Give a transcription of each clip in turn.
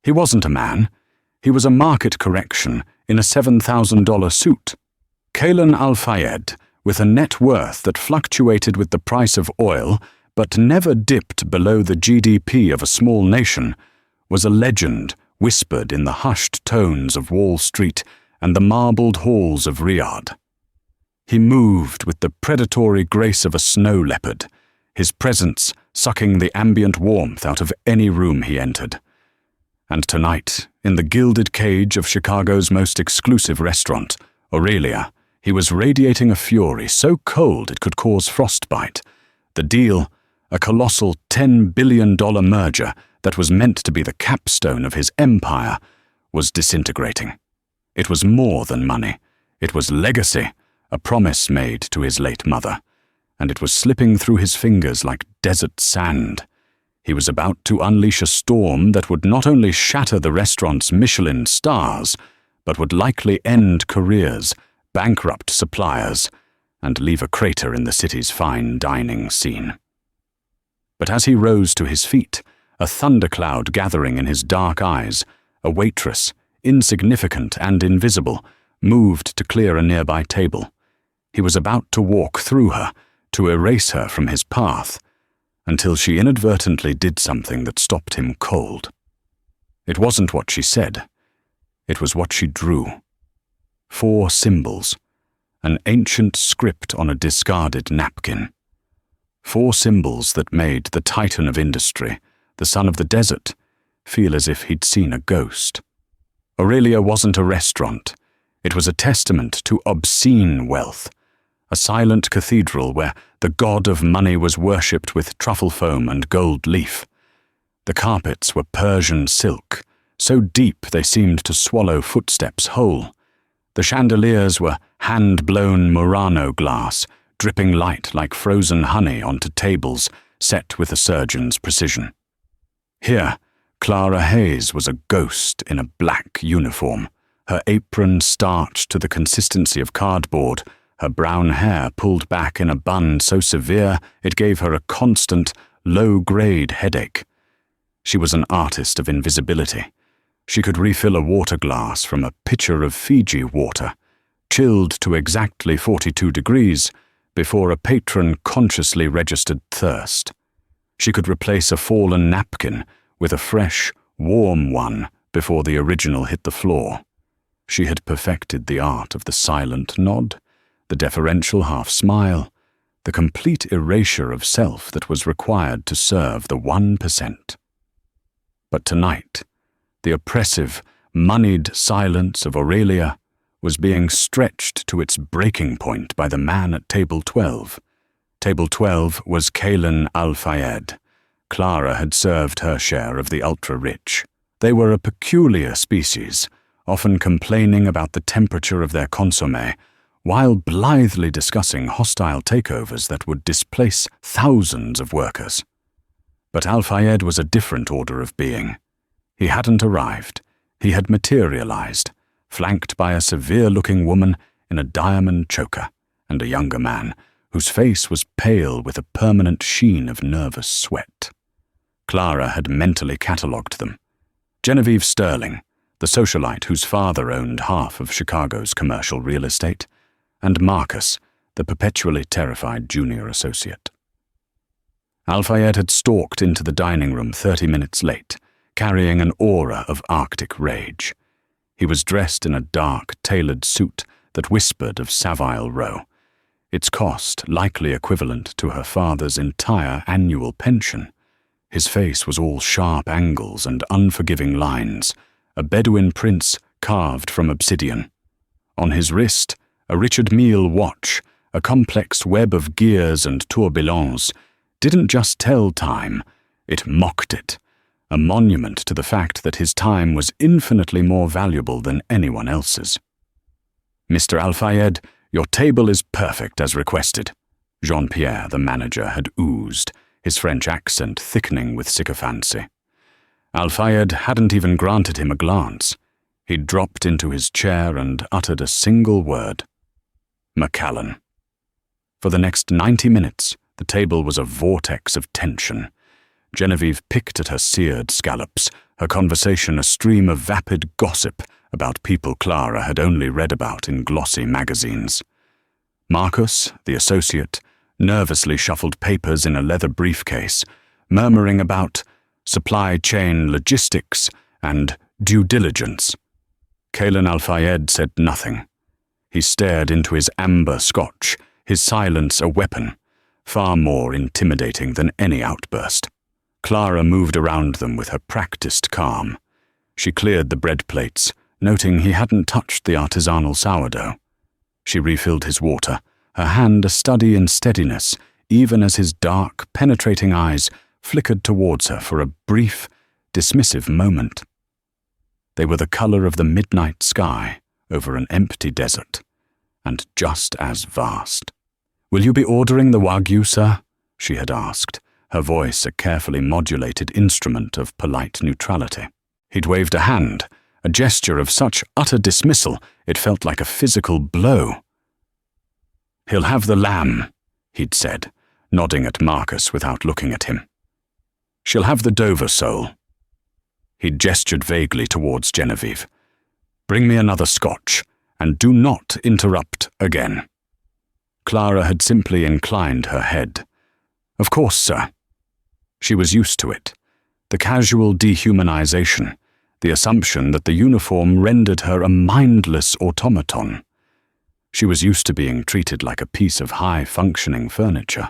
He wasn't a man. He was a market correction in a $7,000 suit. Kaylan Al-Fayed, with a net worth that fluctuated with the price of oil but never dipped below the GDP of a small nation, was a legend whispered in the hushed tones of Wall Street and the marbled halls of Riyadh. He moved with the predatory grace of a snow leopard, his presence sucking the ambient warmth out of any room he entered. And tonight, in the gilded cage of Chicago's most exclusive restaurant, Aurelia, he was radiating a fury so cold it could cause frostbite. The deal, a colossal $10 billion merger that was meant to be the capstone of his empire, was disintegrating. It was more than money. It was legacy, a promise made to his late mother, and it was slipping through his fingers like desert sand. He was about to unleash a storm that would not only shatter the restaurant's Michelin stars, but would likely end careers, bankrupt suppliers, and leave a crater in the city's fine dining scene. But as he rose to his feet, a thundercloud gathering in his dark eyes, a waitress, insignificant and invisible, moved to clear a nearby table. He was about to walk through her, to erase her from his path, until she inadvertently did something that stopped him cold. It wasn't what she said. It was what she drew. 4 symbols, an ancient script on a discarded napkin. 4 symbols that made the titan of industry, the son of the desert, feel as if he'd seen a ghost. Aurelia wasn't a restaurant. It was a testament to obscene wealth, a silent cathedral where the god of money was worshipped with truffle foam and gold leaf. The carpets were Persian silk, so deep they seemed to swallow footsteps whole. The chandeliers were hand-blown Murano glass, dripping light like frozen honey onto tables set with a surgeon's precision. Here, Clara Hayes was a ghost in a black uniform, her apron starched to the consistency of cardboard, her brown hair pulled back in a bun so severe it gave her a constant, low-grade headache. She was an artist of invisibility. She could refill a water glass from a pitcher of Fiji water, chilled to exactly 42 degrees, before a patron consciously registered thirst. She could replace a fallen napkin with a fresh, warm one before the original hit the floor. She had perfected the art of the silent nod, the deferential half-smile, the complete erasure of self that was required to serve the 1%. But tonight, the oppressive, moneyed silence of Aurelia was being stretched to its breaking point by the man at table 12. Table 12 was Kaylan Al-Fayed. Clara had served her share of the ultra-rich. They were a peculiar species, often complaining about the temperature of their consommé, while blithely discussing hostile takeovers that would displace thousands of workers. But Al-Fayed was a different order of being. He hadn't arrived. He had materialized, flanked by a severe-looking woman in a diamond choker, and a younger man, whose face was pale with a permanent sheen of nervous sweat. Clara had mentally catalogued them. Genevieve Sterling, the socialite whose father owned half of Chicago's commercial real estate, and Marcus, the perpetually terrified junior associate. Al-Fayed had stalked into the dining room 30 minutes late, carrying an aura of Arctic rage. He was dressed in a dark, tailored suit that whispered of Savile Row, its cost likely equivalent to her father's entire annual pension. His face was all sharp angles and unforgiving lines, a Bedouin prince carved from obsidian. On his wrist, a Richard Mille watch, a complex web of gears and tourbillons, didn't just tell time, it mocked it, a monument to the fact that his time was infinitely more valuable than anyone else's. "Mr. Al-Fayed, your table is perfect as requested," Jean-Pierre, the manager, had oozed, his French accent thickening with sycophancy. Al-Fayed hadn't even granted him a glance. He'd dropped into his chair and uttered a single word. "Macallan." For the next 90 minutes, the table was a vortex of tension. Genevieve picked at her seared scallops, her conversation a stream of vapid gossip about people Clara had only read about in glossy magazines. Marcus, the associate, nervously shuffled papers in a leather briefcase, murmuring about supply chain logistics and due diligence. Kalen Al-Fayed said nothing. He stared into his amber scotch, his silence a weapon, far more intimidating than any outburst. Clara moved around them with her practiced calm. She cleared the bread plates, noting he hadn't touched the artisanal sourdough. She refilled his water, her hand a study in steadiness, even as his dark, penetrating eyes flickered towards her for a brief, dismissive moment. They were the color of the midnight sky over an empty desert, and just as vast. "Will you be ordering the Wagyu, sir?" she had asked, her voice a carefully modulated instrument of polite neutrality. He'd waved a hand, a gesture of such utter dismissal it felt like a physical blow. "He'll have the lamb," he'd said, nodding at Marcus without looking at him. "She'll have the Dover sole." He'd gestured vaguely towards Genevieve. "Bring me another scotch, and do not interrupt again." Clara had simply inclined her head. "Of course, sir." She was used to it. The casual dehumanization, the assumption that the uniform rendered her a mindless automaton. She was used to being treated like a piece of high-functioning furniture.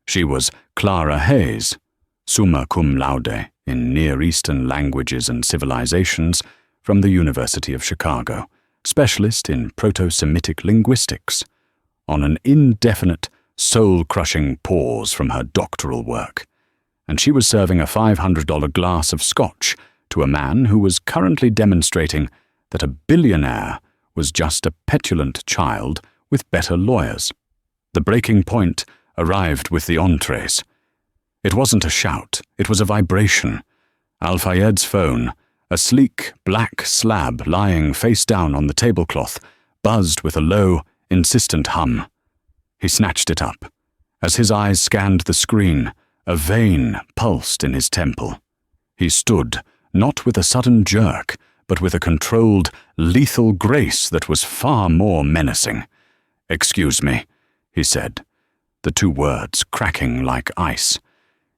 She was Clara Hayes, summa cum laude in Near Eastern languages and civilizations from the University of Chicago, specialist in Proto-Semitic linguistics, on an indefinite, soul-crushing pause from her doctoral work, and she was serving a $500 glass of scotch to a man who was currently demonstrating that a billionaire was just a petulant child with better lawyers. The breaking point arrived with the entrees. It wasn't a shout, it was a vibration. Al-Fayed's phone, a sleek black slab lying face down on the tablecloth, buzzed with a low, insistent hum. He snatched it up. As his eyes scanned the screen, a vein pulsed in his temple. He stood, not with a sudden jerk, but with a controlled, lethal grace that was far more menacing. "Excuse me," he said, the two words cracking like ice.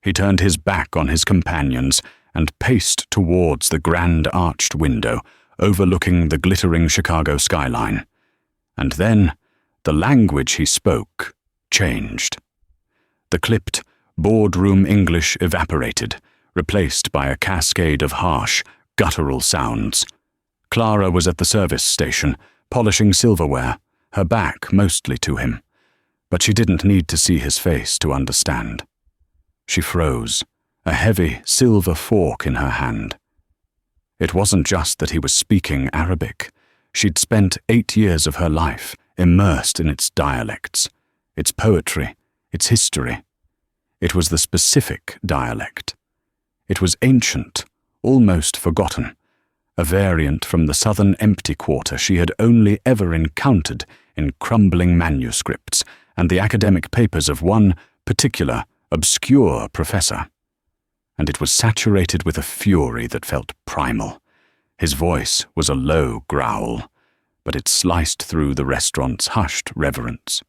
He turned his back on his companions and paced towards the grand arched window overlooking the glittering Chicago skyline. And then, the language he spoke changed. The clipped, boardroom English evaporated, replaced by a cascade of harsh, guttural sounds. Clara was at the service station, polishing silverware, her back mostly to him. But she didn't need to see his face to understand. She froze, a heavy silver fork in her hand. It wasn't just that he was speaking Arabic. She'd spent 8 years of her life immersed in its dialects, its poetry, its history. It was the specific dialect. It was ancient, almost forgotten, a variant from the southern empty quarter she had only ever encountered in crumbling manuscripts and the academic papers of one particular, obscure professor. And it was saturated with a fury that felt primal. His voice was a low growl, but it sliced through the restaurant's hushed reverence.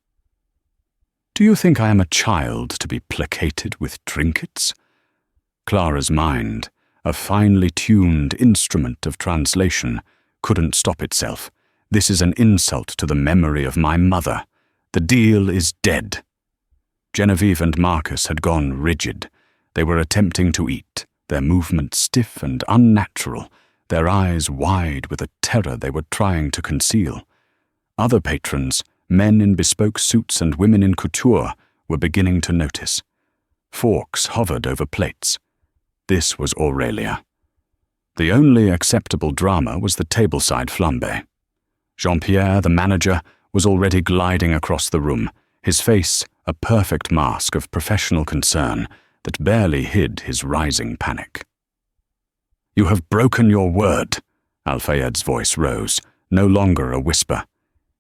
"Do you think I am a child to be placated with trinkets?" Clara's mind, a finely tuned instrument of translation, couldn't stop itself. "This is an insult to the memory of my mother. The deal is dead." Genevieve and Marcus had gone rigid. They were attempting to eat, their movements stiff and unnatural, their eyes wide with a terror they were trying to conceal. Other patrons, men in bespoke suits and women in couture, were beginning to notice. Forks hovered over plates. This was Aurelia. The only acceptable drama was the tableside flambe. Jean-Pierre, the manager, was already gliding across the room, his face a perfect mask of professional concern that barely hid his rising panic. "You have broken your word," Al-Fayed's voice rose, no longer a whisper.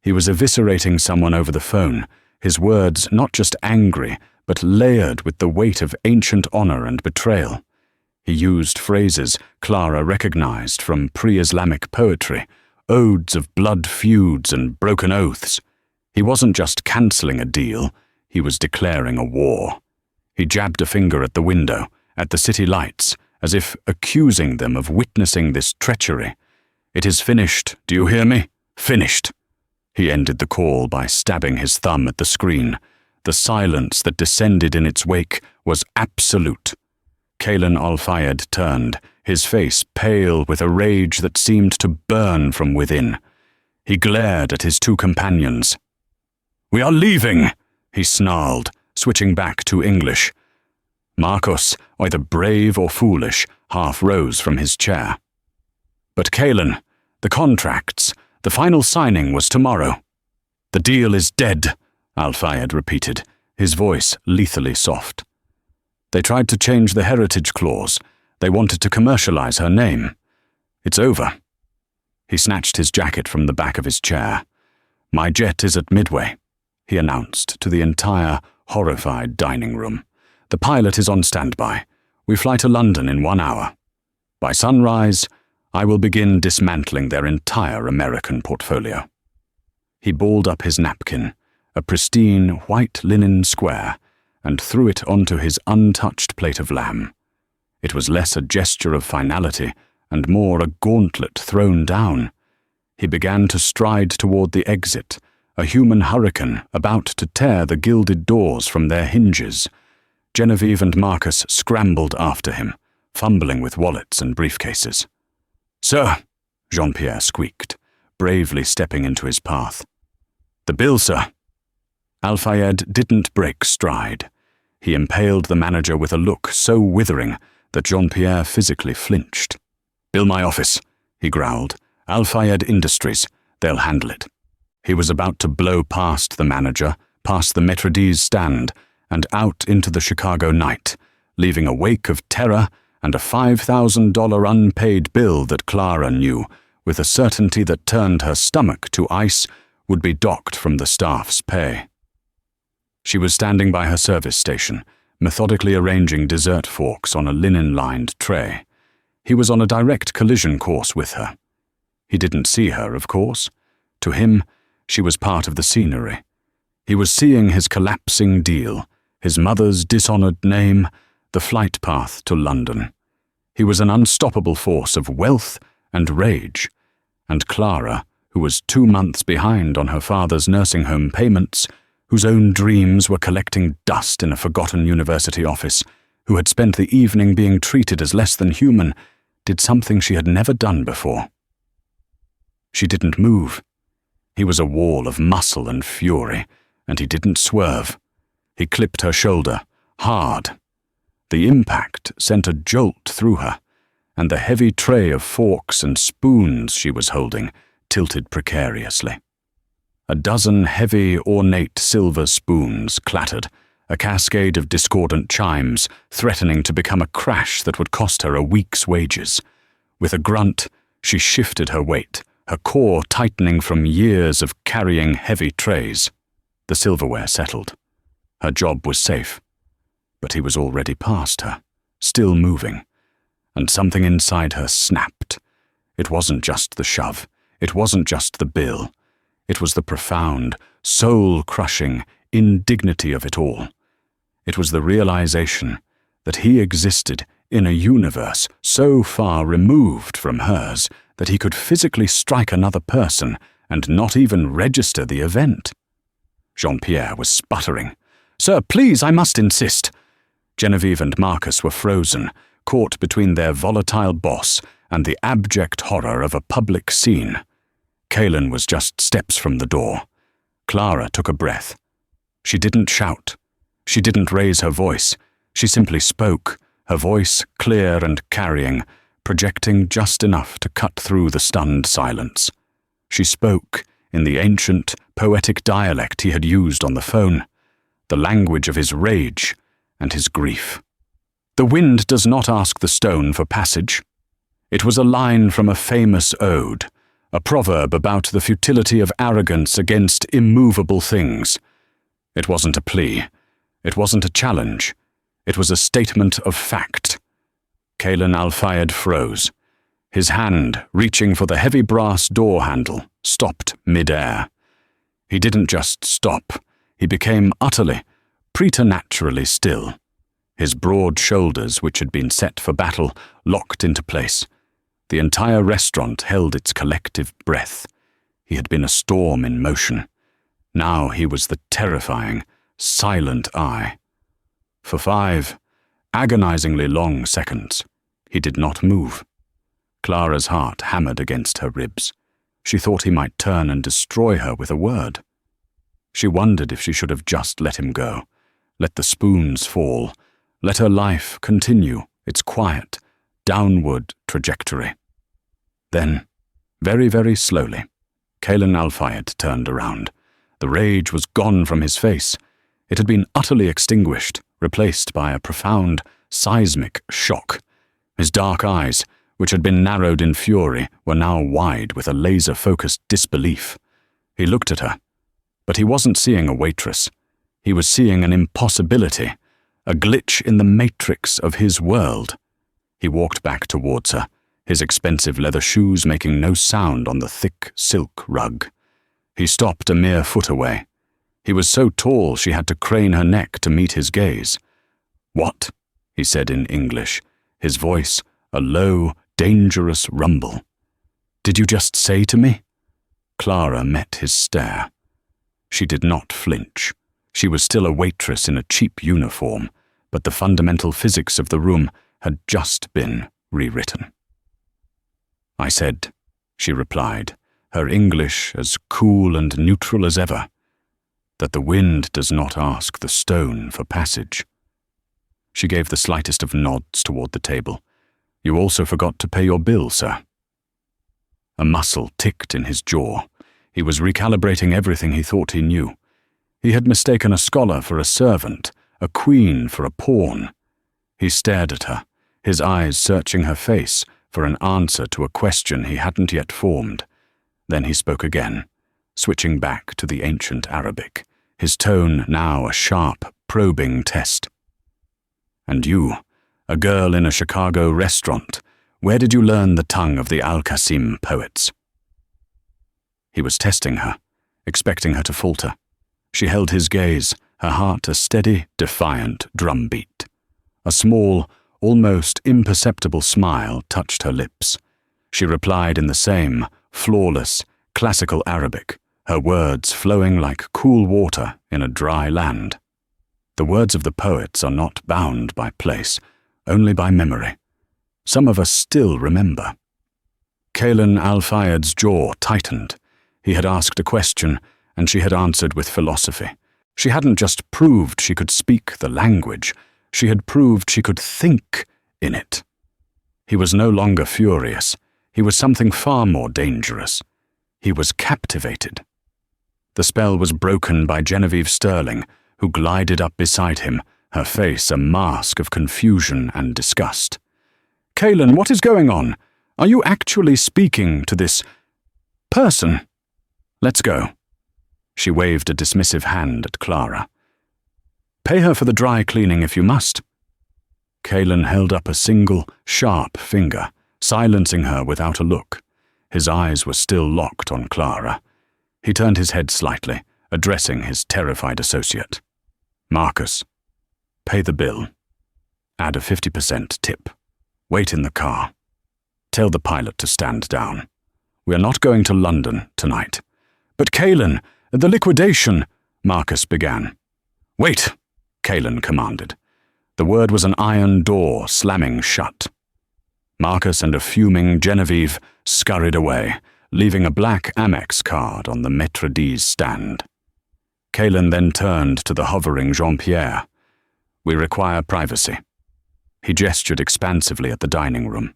He was eviscerating someone over the phone, his words not just angry, but layered with the weight of ancient honor and betrayal. He used phrases Clara recognized from pre-Islamic poetry, odes of blood feuds and broken oaths. He wasn't just cancelling a deal, he was declaring a war. He jabbed a finger at the window, at the city lights, as if accusing them of witnessing this treachery. "It is finished, do you hear me? Finished." He ended the call by stabbing his thumb at the screen. The silence that descended in its wake was absolute. Kaylan Al-Fayed turned, his face pale with a rage that seemed to burn from within. He glared at his two companions. "We are leaving," he snarled, switching back to English. Marcus, either brave or foolish, half rose from his chair. "But Kaylan, the contracts, the final signing was tomorrow." "The deal is dead," Al-Fayed repeated, his voice lethally soft. "They tried to change the heritage clause. They wanted to commercialize her name. It's over." He snatched his jacket from the back of his chair. "My jet is at Midway," he announced to the entire, horrified dining room. "The pilot is on standby. We fly to London in 1 hour. By sunrise, I will begin dismantling their entire American portfolio." He balled up his napkin, a pristine white linen square, and threw it onto his untouched plate of lamb. It was less a gesture of finality and more a gauntlet thrown down. He began to stride toward the exit, a human hurricane about to tear the gilded doors from their hinges. Genevieve and Marcus scrambled after him, fumbling with wallets and briefcases. "Sir," Jean-Pierre squeaked, bravely stepping into his path. "The bill, sir." Al-Fayed didn't break stride. He impaled the manager with a look so withering that Jean-Pierre physically flinched. "Bill my office," he growled. "Al-Fayed Industries. They'll handle it." He was about to blow past the manager, past the Metrodise stand, and out into the Chicago night, leaving a wake of terror and a $5,000 unpaid bill that Clara knew, with a certainty that turned her stomach to ice, would be docked from the staff's pay. She was standing by her service station, methodically arranging dessert forks on a linen-lined tray. He was on a direct collision course with her. He didn't see her, of course. To him, she was part of the scenery. He was seeing his collapsing deal, his mother's dishonored name, the flight path to London. He was an unstoppable force of wealth and rage. And Clara, who was 2 months behind on her father's nursing home payments, whose own dreams were collecting dust in a forgotten university office, who had spent the evening being treated as less than human, did something she had never done before. She didn't move. He was a wall of muscle and fury, and he didn't swerve. He clipped her shoulder, hard. The impact sent a jolt through her, and the heavy tray of forks and spoons she was holding tilted precariously. A dozen heavy, ornate silver spoons clattered, a cascade of discordant chimes threatening to become a crash that would cost her a week's wages. With a grunt, she shifted her weight, her core tightening from years of carrying heavy trays. The silverware settled. Her job was safe. But he was already past her, still moving, and something inside her snapped. It wasn't just the shove. It wasn't just the bill. It was the profound, soul-crushing indignity of it all. It was the realization that he existed in a universe so far removed from hers that he could physically strike another person and not even register the event. Jean-Pierre was sputtering. "Sir, please, I must insist." Genevieve and Marcus were frozen, caught between their volatile boss and the abject horror of a public scene. Kaylan was just steps from the door. Clara took a breath. She didn't shout. She didn't raise her voice. She simply spoke, her voice clear and carrying, projecting just enough to cut through the stunned silence. She spoke in the ancient, poetic dialect he had used on the phone, the language of his rage and his grief. "The wind does not ask the stone for passage." It was a line from a famous ode, a proverb about the futility of arrogance against immovable things. It wasn't a plea. It wasn't a challenge. It was a statement of fact. Kalen Al-Fayed froze. His hand, reaching for the heavy brass door handle, stopped mid-air. He didn't just stop. He became utterly, preternaturally still. His broad shoulders, which had been set for battle, locked into place. The entire restaurant held its collective breath. He had been a storm in motion. Now he was the terrifying, silent eye. For 5 agonizingly long seconds, he did not move. Clara's heart hammered against her ribs. She thought he might turn and destroy her with a word. She wondered if she should have just let him go, let the spoons fall, let her life continue its quiet, downward trajectory. Then, very, very slowly, Kalen Al-Fayed turned around. The rage was gone from his face. It had been utterly extinguished, replaced by a profound, seismic shock. His dark eyes, which had been narrowed in fury, were now wide with a laser-focused disbelief. He looked at her, but he wasn't seeing a waitress. He was seeing an impossibility, a glitch in the matrix of his world. He walked back towards her, his expensive leather shoes making no sound on the thick silk rug. He stopped a mere foot away. He was so tall she had to crane her neck to meet his gaze. "What?" he said in English, his voice a low, dangerous rumble. "Did you just say to me?" Clara met his stare. She did not flinch. She was still a waitress in a cheap uniform, but the fundamental physics of the room had just been rewritten. "I said," she replied, her English as cool and neutral as ever, "that the wind does not ask the stone for passage." She gave the slightest of nods toward the table. "You also forgot to pay your bill, sir." A muscle ticked in his jaw. He was recalibrating everything he thought he knew. He had mistaken a scholar for a servant, a queen for a pawn. He stared at her, his eyes searching her face for an answer to a question he hadn't yet formed. Then he spoke again, switching back to the ancient Arabic, his tone now a sharp, probing test. "And you, a girl in a Chicago restaurant, where did you learn the tongue of the Al-Qasim poets?" He was testing her, expecting her to falter. She held his gaze, her heart a steady, defiant drumbeat. A small, almost imperceptible smile touched her lips. She replied in the same, flawless, classical Arabic, her words flowing like cool water in a dry land. The words of the poets are not bound by place, only by memory. Some of us still remember. Kalen Al-Fayed's jaw tightened. He had asked a question, and she had answered with philosophy. She hadn't just proved she could speak the language, she had proved she could think in it. He was no longer furious. He was something far more dangerous. He was captivated. The spell was broken by Genevieve Sterling, who glided up beside him, her face a mask of confusion and disgust. "Kalen, what is going on? Are you actually speaking to this person? Let's go." She waved a dismissive hand at Clara. "Pay her for the dry cleaning if you must." Kalen held up a single, sharp finger, silencing her without a look. His eyes were still locked on Clara. He turned his head slightly, addressing his terrified associate. "Marcus, pay the bill. Add a 50% tip. Wait in the car. Tell the pilot to stand down. We are not going to London tonight." "But Kalen, the liquidation," Marcus began. "Wait," Kalen commanded. The word was an iron door slamming shut. Marcus and a fuming Genevieve scurried away, leaving a black Amex card on the Maître d''s stand. Kalen then turned to the hovering Jean-Pierre. "We require privacy." He gestured expansively at the dining room.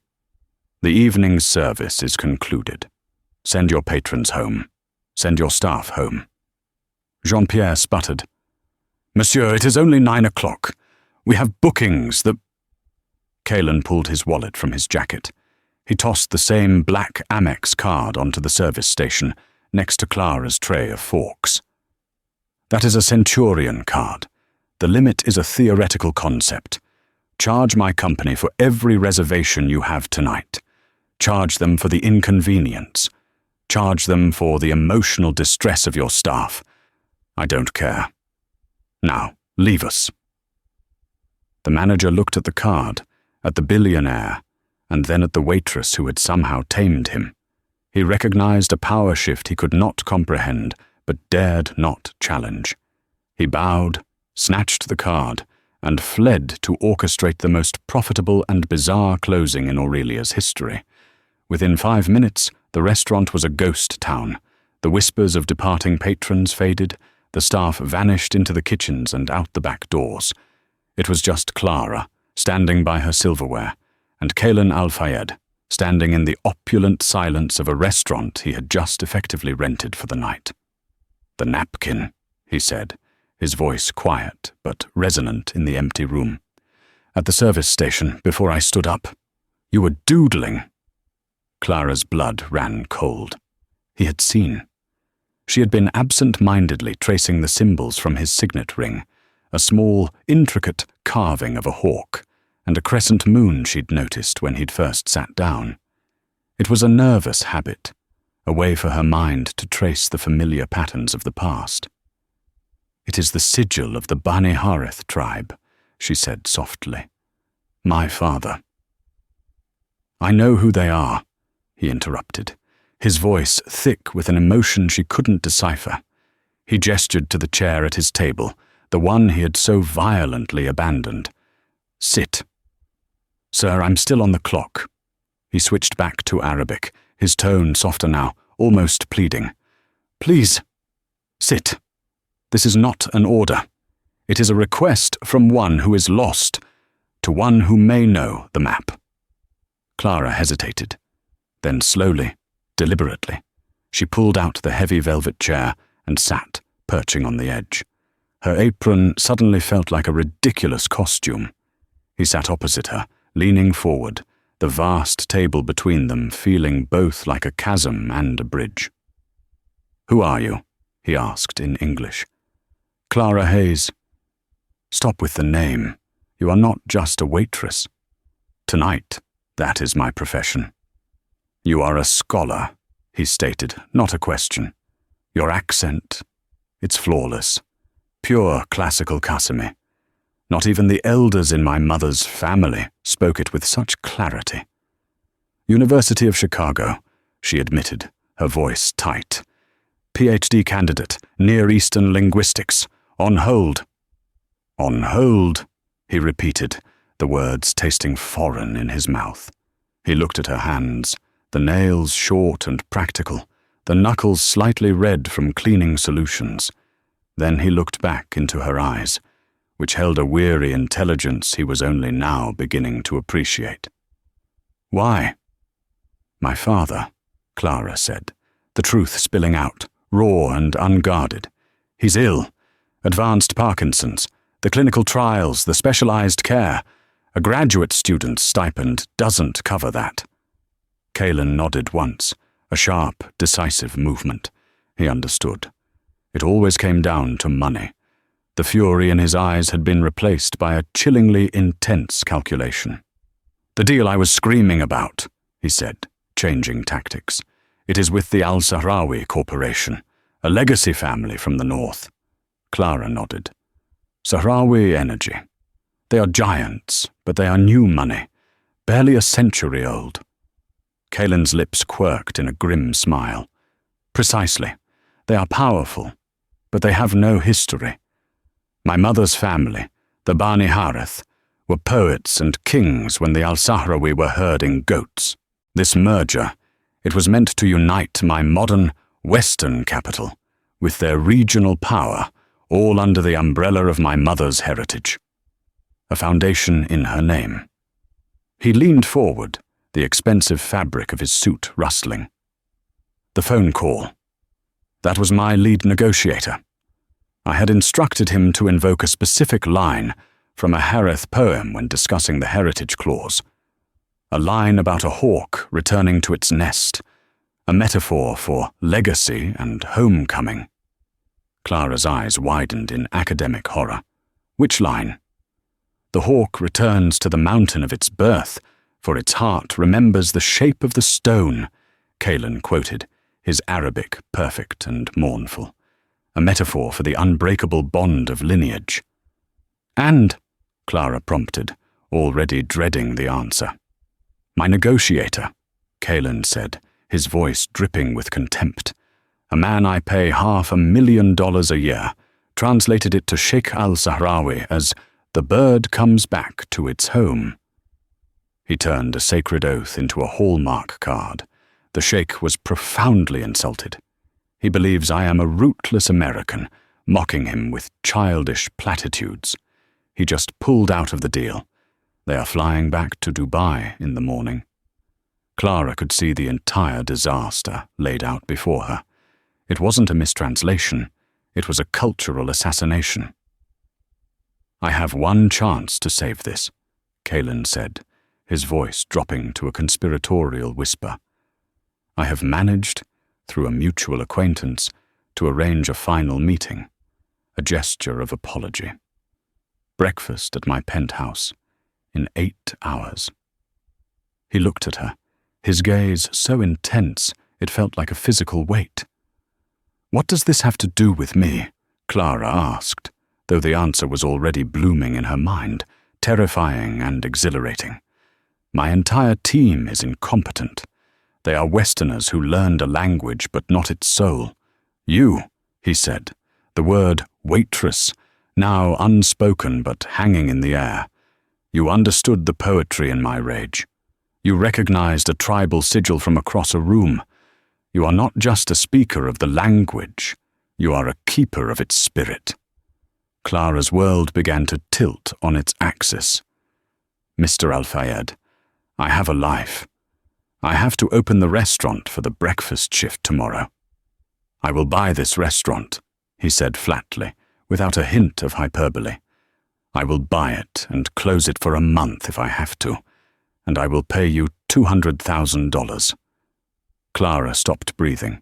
"The evening's service is concluded. Send your patrons home. Send your staff home." Jean-Pierre sputtered. "Monsieur, it is only 9 o'clock. We have bookings that—" Kalen pulled his wallet from his jacket. He tossed the same black Amex card onto the service station, next to Clara's tray of forks. "That is a Centurion card. The limit is a theoretical concept. Charge my company for every reservation you have tonight. Charge them for the inconvenience. Charge them for the emotional distress of your staff. I don't care. Now, leave us." The manager looked at the card, at the billionaire, and then at the waitress who had somehow tamed him. He recognized a power shift he could not comprehend, but dared not challenge. He bowed, snatched the card, and fled to orchestrate the most profitable and bizarre closing in Aurelia's history. Within 5 minutes, the restaurant was a ghost town. The whispers of departing patrons faded, the staff vanished into the kitchens and out the back doors. It was just Clara, standing by her silverware, and Kaylan Al-Fayed, standing in the opulent silence of a restaurant he had just effectively rented for the night. "The napkin," he said, his voice quiet but resonant in the empty room. "At the service station, before I stood up. You were doodling." Clara's blood ran cold. He had seen. She had been absent-mindedly tracing the symbols from his signet ring, a small, intricate carving of a hawk, and a crescent moon she'd noticed when he'd first sat down. It was a nervous habit, a way for her mind to trace the familiar patterns of the past. "It is the sigil of the Bani Harith tribe," she said softly. "My father." "I know who they are," he interrupted, his voice thick with an emotion she couldn't decipher. He gestured to the chair at his table, the one he had so violently abandoned. "Sit." "Sir, I'm still on the clock." He switched back to Arabic, his tone softer now, almost pleading. "Please, sit. This is not an order. It is a request from one who is lost to one who may know the map." Clara hesitated. Then slowly, deliberately, she pulled out the heavy velvet chair and sat, perching on the edge. Her apron suddenly felt like a ridiculous costume. He sat opposite her, leaning forward, the vast table between them feeling both like a chasm and a bridge. "Who are you?" he asked in English. "Clara Hayes." "Stop with the name. You are not just a waitress. Tonight, that is my profession." "You are a scholar," he stated, not a question. "Your accent, it's flawless. Pure classical Qasimi. Not even the elders in my mother's family spoke it with such clarity." "University of Chicago," she admitted, her voice tight. "PhD candidate, Near Eastern linguistics. On hold." "On hold," he repeated, the words tasting foreign in his mouth. He looked at her hands, the nails short and practical, the knuckles slightly red from cleaning solutions. Then he looked back into her eyes, which held a weary intelligence he was only now beginning to appreciate. "Why?" "My father," Clara said, the truth spilling out, raw and unguarded. "He's ill. Advanced Parkinson's. The clinical trials, the specialized care. A graduate student's stipend doesn't cover that." Kaylan nodded once, a sharp, decisive movement. He understood. It always came down to money. The fury in his eyes had been replaced by a chillingly intense calculation. "The deal I was screaming about," he said, changing tactics. "It is with the Al-Sahrawi Corporation, a legacy family from the north." Clara nodded. "Sahrawi Energy. They are giants, but they are new money, barely a century old." Kaylan's lips quirked in a grim smile. "Precisely. They are powerful, but they have no history. My mother's family, the Bani Harith, were poets and kings when the Al-Sahrawi were herding goats. This merger, it was meant to unite my modern, Western capital with their regional power, all under the umbrella of my mother's heritage. A foundation in her name." He leaned forward, the expensive fabric of his suit rustling. "The phone call. That was my lead negotiator. I had instructed him to invoke a specific line from a Harith poem when discussing the heritage clause. A line about a hawk returning to its nest, a metaphor for legacy and homecoming." Clara's eyes widened in academic horror. Which line? The hawk returns to the mountain of its birth, for its heart remembers the shape of the stone, Kalen quoted, his Arabic perfect and mournful, a metaphor for the unbreakable bond of lineage. And, Clara prompted, already dreading the answer. My negotiator, Kalen said, his voice dripping with contempt. A man I pay $500,000 a year, translated it to Sheikh al-Sahrawi as, the bird comes back to its home. He turned a sacred oath into a hallmark card. The sheikh was profoundly insulted. He believes I am a rootless American, mocking him with childish platitudes. He just pulled out of the deal. They are flying back to Dubai in the morning. Clara could see the entire disaster laid out before her. It wasn't a mistranslation. It was a cultural assassination. I have one chance to save this, Kalen said, his voice dropping to a conspiratorial whisper. I have managed, through a mutual acquaintance, to arrange a final meeting, a gesture of apology. Breakfast at my penthouse, in 8 hours. He looked at her, his gaze so intense it felt like a physical weight. What does this have to do with me? Clara asked, though the answer was already blooming in her mind, terrifying and exhilarating. My entire team is incompetent. They are Westerners who learned a language but not its soul. You, he said, the word waitress, now unspoken but hanging in the air. You understood the poetry in my rage. You recognized a tribal sigil from across a room. You are not just a speaker of the language. You are a keeper of its spirit. Clara's world began to tilt on its axis. Mr. Al-Fayed, I have a life. I have to open the restaurant for the breakfast shift tomorrow. I will buy this restaurant, he said flatly, without a hint of hyperbole. I will buy it and close it for a month if I have to, and I will pay you $200,000. Clara stopped breathing.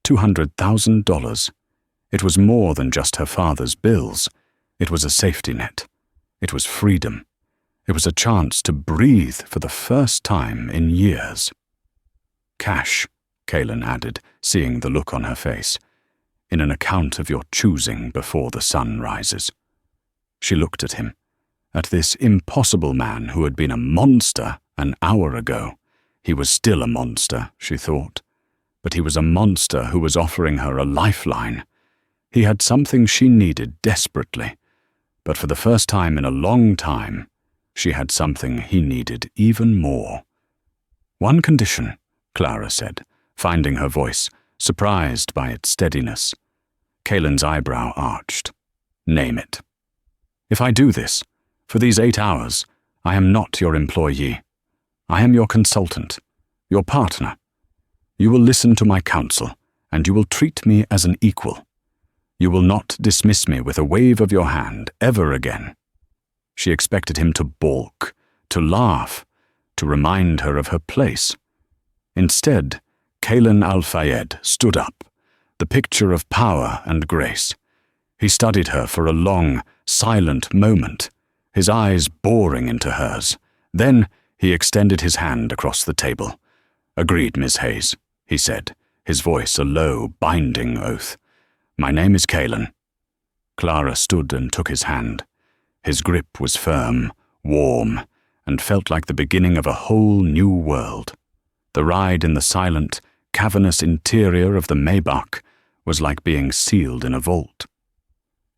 $200,000. It was more than just her father's bills. It was a safety net. It was freedom. It was a chance to breathe for the first time in years. Cash, Kalen added, seeing the look on her face, in an account of your choosing before the sun rises. She looked at him, at this impossible man who had been a monster an hour ago. He was still a monster, she thought, but he was a monster who was offering her a lifeline. He had something she needed desperately, but for the first time in a long time, she had something he needed even more. One condition, Clara said, finding her voice, surprised by its steadiness. Kalen's eyebrow arched. Name it. If I do this, for these 8 hours, I am not your employee. I am your consultant, your partner. You will listen to my counsel, and you will treat me as an equal. You will not dismiss me with a wave of your hand ever again. She expected him to balk, to laugh, to remind her of her place. Instead, Kalen Al-Fayed stood up, the picture of power and grace. He studied her for a long, silent moment, his eyes boring into hers. Then he extended his hand across the table. Agreed, Miss Hayes, he said, his voice a low, binding oath. My name is Kalen. Clara stood and took his hand. His grip was firm, warm, and felt like the beginning of a whole new world. The ride in the silent, cavernous interior of the Maybach was like being sealed in a vault.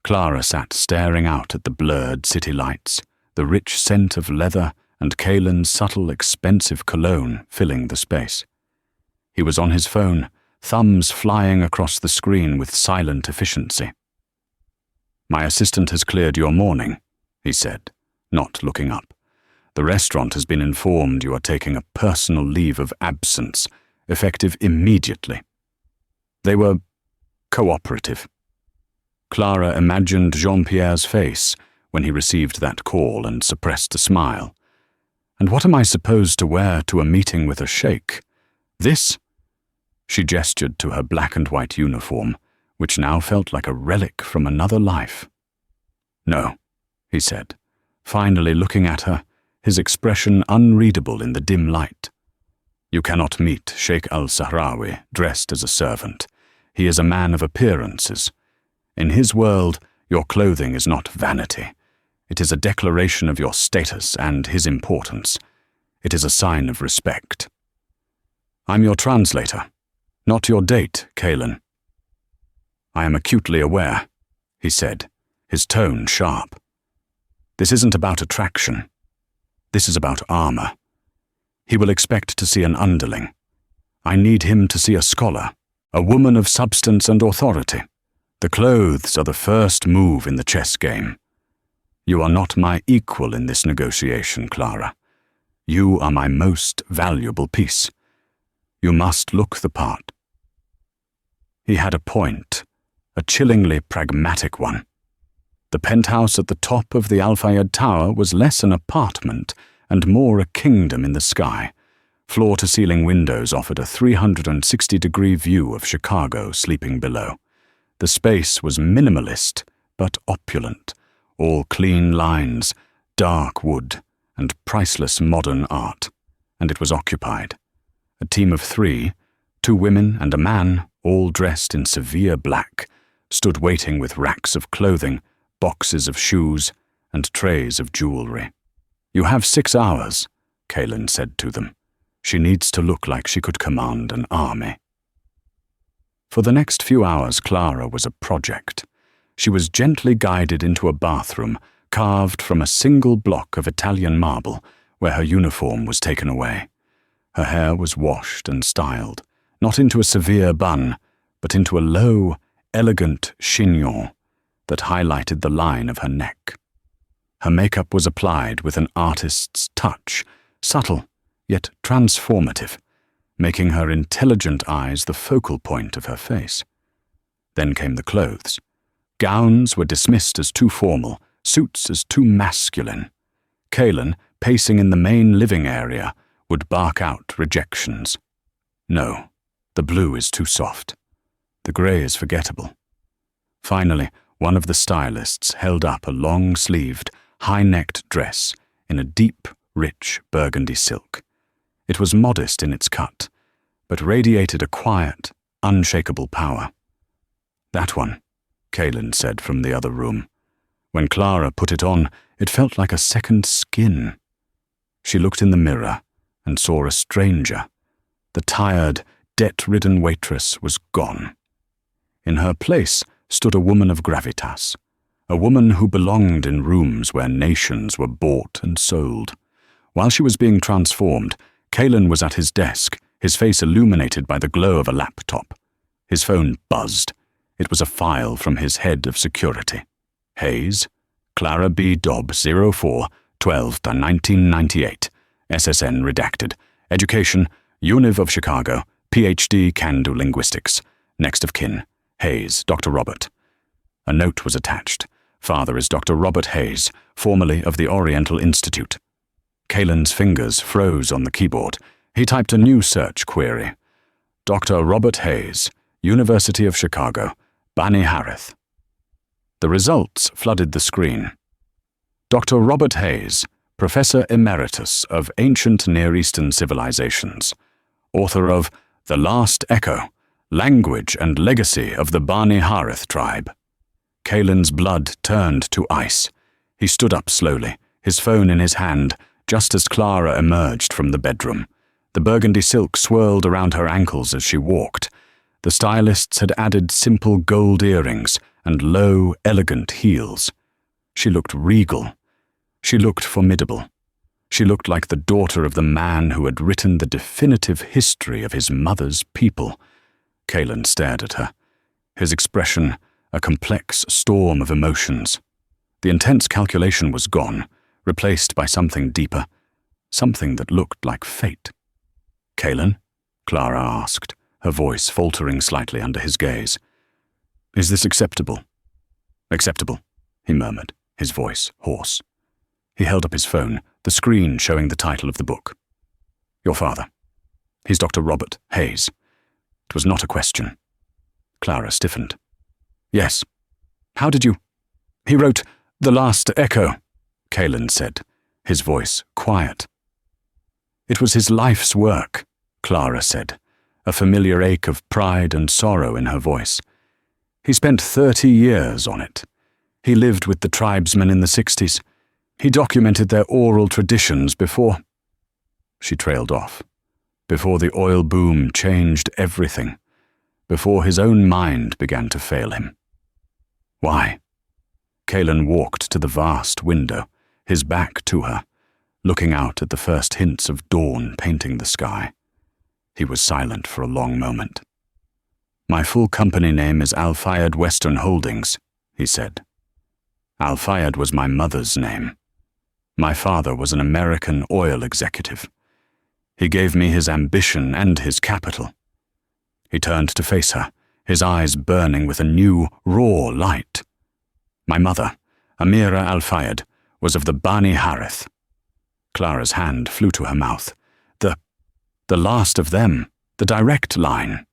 Clara sat staring out at the blurred city lights, the rich scent of leather and Kalen's subtle, expensive cologne filling the space. He was on his phone, thumbs flying across the screen with silent efficiency. My assistant has cleared your morning, he said, not looking up. The restaurant has been informed you are taking a personal leave of absence, effective immediately. They were cooperative. Clara imagined Jean-Pierre's face when he received that call and suppressed a smile. And what am I supposed to wear to a meeting with a sheikh? This? She gestured to her black and white uniform, which now felt like a relic from another life. No, he said, finally looking at her, his expression unreadable in the dim light. You cannot meet Sheikh al-Sahrawi dressed as a servant. He is a man of appearances. In his world, your clothing is not vanity. It is a declaration of your status and his importance. It is a sign of respect. I'm your translator, not your date, Kaelin. I am acutely aware, he said, his tone sharp. This isn't about attraction. This is about armor. He will expect to see an underling. I need him to see a scholar, a woman of substance and authority. The clothes are the first move in the chess game. You are not my equal in this negotiation, Clara. You are my most valuable piece. You must look the part. He had a point, a chillingly pragmatic one. The penthouse at the top of the Al-Fayed Tower was less an apartment and more a kingdom in the sky. Floor-to-ceiling windows offered a 360-degree view of Chicago sleeping below. The space was minimalist, but opulent, all clean lines, dark wood, and priceless modern art, and it was occupied. A team of 3, 2 women and a man, all dressed in severe black, stood waiting with racks of clothing, boxes of shoes, and trays of jewelry. You have 6 hours, Kaelin said to them. She needs to look like she could command an army. For the next few hours, Clara was a project. She was gently guided into a bathroom carved from a single block of Italian marble where her uniform was taken away. Her hair was washed and styled, not into a severe bun, but into a low, elegant chignon that highlighted the line of her neck. Her makeup was applied with an artist's touch, subtle yet transformative, making her intelligent eyes the focal point of her face. Then came the clothes. Gowns were dismissed as too formal, suits as too masculine. Kaelin, pacing in the main living area, would bark out rejections. No, the blue is too soft. The grey is forgettable. Finally, one of the stylists held up a long-sleeved, high-necked dress in a deep, rich burgundy silk. It was modest in its cut, but radiated a quiet, unshakable power. That one, Kaelin said from the other room. When Clara put it on, it felt like a second skin. She looked in the mirror and saw a stranger. The tired, debt-ridden waitress was gone. In her place stood a woman of gravitas, a woman who belonged in rooms where nations were bought and sold. While she was being transformed, Kaelin was at his desk, his face illuminated by the glow of a laptop. His phone buzzed. It was a file from his head of security. Hayes, Clara B. Dobb, 04, 12/1998. SSN redacted. Education, Univ of Chicago. PhD, can do linguistics. Next of kin. Hayes, Dr. Robert. A note was attached. Father is Dr. Robert Hayes, formerly of the Oriental Institute. Kaelin's fingers froze on the keyboard. He typed a new search query. Dr. Robert Hayes, University of Chicago, Bani Harith. The results flooded the screen. Dr. Robert Hayes, Professor Emeritus of Ancient Near Eastern Civilizations, author of The Last Echo, Language and Legacy of the Bani Harith Tribe. Kaelin's blood turned to ice. He stood up slowly, his phone in his hand, just as Clara emerged from the bedroom. The burgundy silk swirled around her ankles as she walked. The stylists had added simple gold earrings and low, elegant heels. She looked regal. She looked formidable. She looked like the daughter of the man who had written the definitive history of his mother's people. Kaelin stared at her, his expression a complex storm of emotions. The intense calculation was gone, replaced by something deeper, something that looked like fate. Kaelin? Clara asked, her voice faltering slightly under his gaze. Is this acceptable? Acceptable, he murmured, his voice hoarse. He held up his phone, the screen showing the title of the book. Your father. He's Dr. Robert Hayes. It was not a question. Clara stiffened. Yes. How did you? He wrote "The last echo," Kalen said, his voice quiet. "It was his life's work," Clara said, a familiar ache of pride and sorrow in her voice. "He spent 30 years on it. He lived with the tribesmen in the 60s. He documented their oral traditions before—" She trailed off. Before the oil boom changed everything. Before his own mind began to fail him. "Why?" Kalen walked to the vast window, his back to her, looking out at the first hints of dawn painting the sky. He was silent for a long moment. "My full company name is Al-Fayed Western Holdings," he said. Al-Fayed was my mother's name. My father was an American oil executive. He gave me his ambition and his capital. He turned to face her, his eyes burning with a new, raw light. My mother, Amira Al-Fayed, was of the Bani Harith. Clara's hand flew to her mouth. The last of them, the direct line."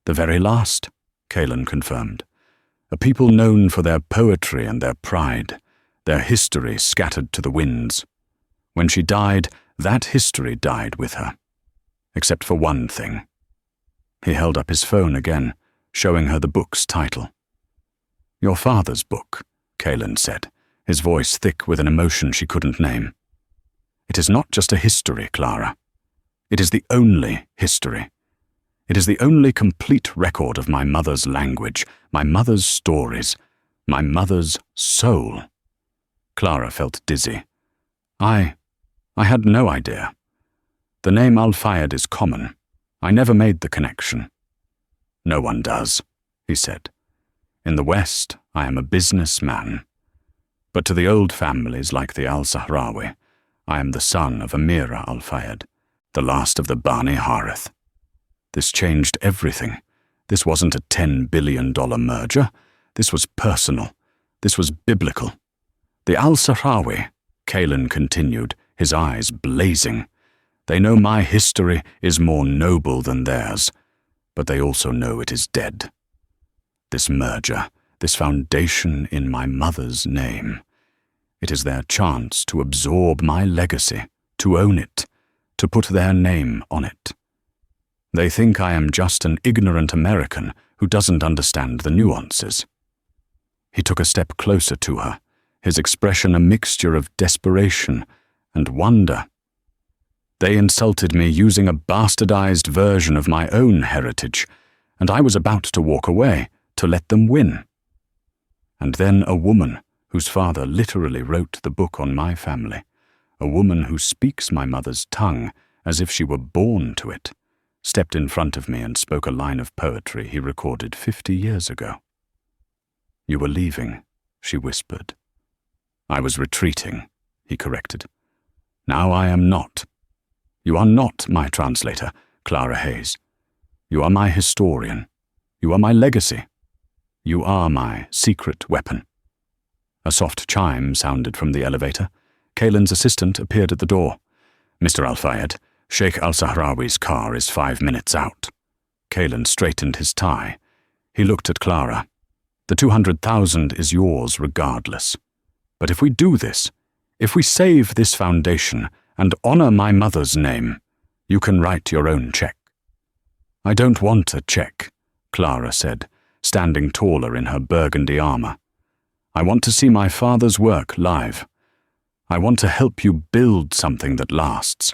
"The very last," Kalen confirmed. "A people known for their poetry and their pride, their history scattered to the winds. When she died, that history died with her. Except for one thing." He held up his phone again, showing her the book's title. "Your father's book," Kalen said, his voice thick with an emotion she couldn't name. "It is not just a history, Clara. It is the only history. It is the only complete record of my mother's language, my mother's stories, my mother's soul." Clara felt dizzy. I had no idea. The name Al-Fayed is common. I never made the connection." "No one does," he said. "In the West, I am a businessman. But to the old families like the Al-Sahrawi, I am the son of Amira Al-Fayed, the last of the Bani Harith. This changed everything. This wasn't a $10 billion merger. This was personal. This was biblical. The Al-Sahrawi," Kalen continued, his eyes blazing. "They know my history is more noble than theirs, but they also know it is dead. This merger, this foundation in my mother's name, it is their chance to absorb my legacy, to own it, to put their name on it. They think I am just an ignorant American who doesn't understand the nuances." He took a step closer to her, his expression a mixture of desperation and wonder. "They insulted me using a bastardized version of my own heritage, and I was about to walk away, to let them win. And then a woman, whose father literally wrote the book on my family, a woman who speaks my mother's tongue as if she were born to it, stepped in front of me and spoke a line of poetry he recorded 50 years ago. "You were leaving," she whispered. "I was retreating," he corrected. "Now I am not. You are not my translator, Clara Hayes. You are my historian. You are my legacy. You are my secret weapon." A soft chime sounded from the elevator. Kalen's assistant appeared at the door. "Mr. Al-Fayed, Sheikh Al-Sahrawi's car is 5 minutes out." Kalen straightened his tie. He looked at Clara. "The 200,000 is yours regardless. But if we do this, if we save this foundation and honor my mother's name, you can write your own check." "I don't want a check," Clara said, standing taller in her burgundy armor. "I want to see my father's work live. I want to help you build something that lasts."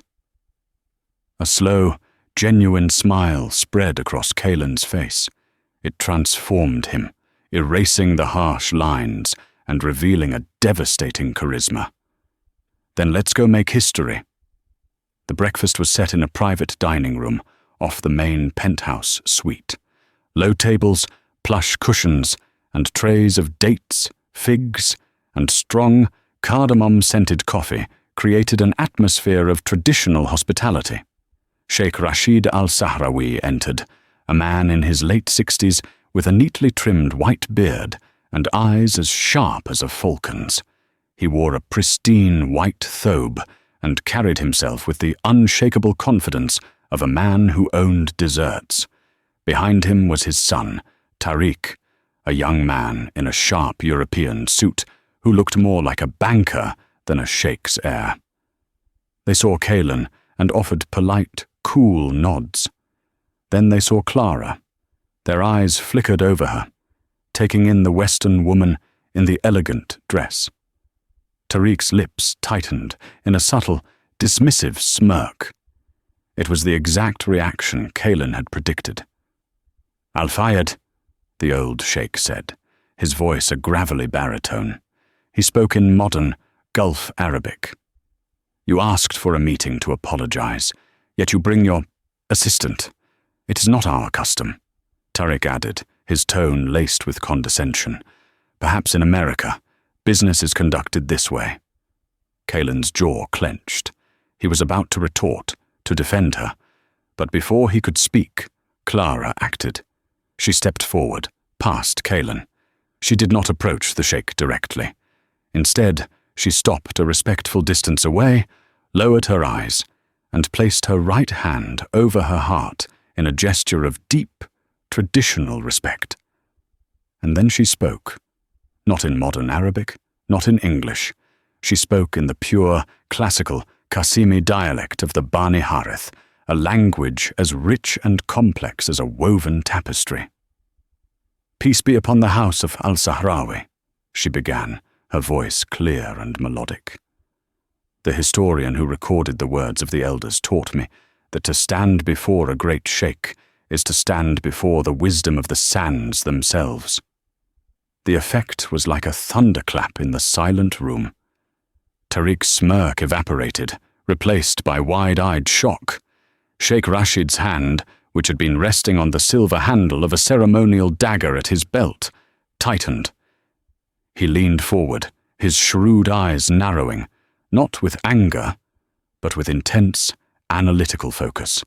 A slow, genuine smile spread across Kalen's face. It transformed him, erasing the harsh lines and revealing a devastating charisma. "Then let's go make history." The breakfast was set in a private dining room off the main penthouse suite. Low tables, plush cushions, and trays of dates, figs, and strong, cardamom-scented coffee created an atmosphere of traditional hospitality. Sheikh Rashid Al-Sahrawi entered, a man in his late 60s with a neatly trimmed white beard and eyes as sharp as a falcon's. He wore a pristine white thobe and carried himself with the unshakable confidence of a man who owned desserts. Behind him was his son, Tariq, a young man in a sharp European suit who looked more like a banker than a sheik's heir. They saw Kaelan and offered polite, cool nods. Then they saw Clara. Their eyes flickered over her, taking in the Western woman in the elegant dress. Tariq's lips tightened in a subtle, dismissive smirk. It was the exact reaction Kaelan had predicted. "Al-Fayed," the old sheikh said, his voice a gravelly baritone. He spoke in modern Gulf Arabic. "You asked for a meeting to apologize, yet you bring your assistant. It is not our custom," Tariq added, his tone laced with condescension. "Perhaps in America, business is conducted this way." Kaelan's jaw clenched. He was about to retort, to defend her, but before he could speak, Clara acted. She stepped forward, past Kaelan. She did not approach the sheikh directly. Instead, she stopped a respectful distance away, lowered her eyes, and placed her right hand over her heart in a gesture of deep, traditional respect. And then she spoke. Not in modern Arabic, not in English. She spoke in the pure, classical Qasimi dialect of the Bani Harith, a language as rich and complex as a woven tapestry. "Peace be upon the house of al-Sahrawi," she began, her voice clear and melodic. The historian who recorded the words of the elders taught me that to stand before a great sheikh is to stand before the wisdom of the sands themselves. The effect was like a thunderclap in the silent room. Tariq's smirk evaporated, replaced by wide-eyed shock. Sheikh Rashid's hand, which had been resting on the silver handle of a ceremonial dagger at his belt, tightened. He leaned forward, his shrewd eyes narrowing, not with anger, but with intense, analytical focus.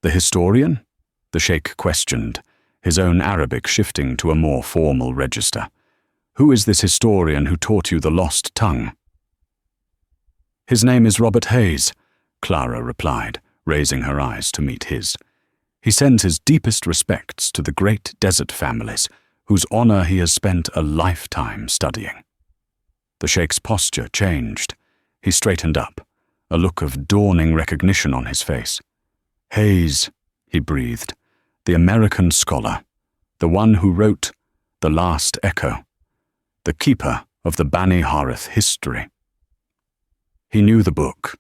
"The historian?" the sheikh questioned, his own Arabic shifting to a more formal register. "Who is this historian who taught you the lost tongue?" "His name is Robert Hayes," Clara replied, raising her eyes to meet his. "He sends his deepest respects to the great desert families, whose honor he has spent a lifetime studying." The sheikh's posture changed. He straightened up, a look of dawning recognition on his face. "Hayes," he breathed, "the American scholar, the one who wrote The Last Echo, the keeper of the Bani Harith history." He knew the book.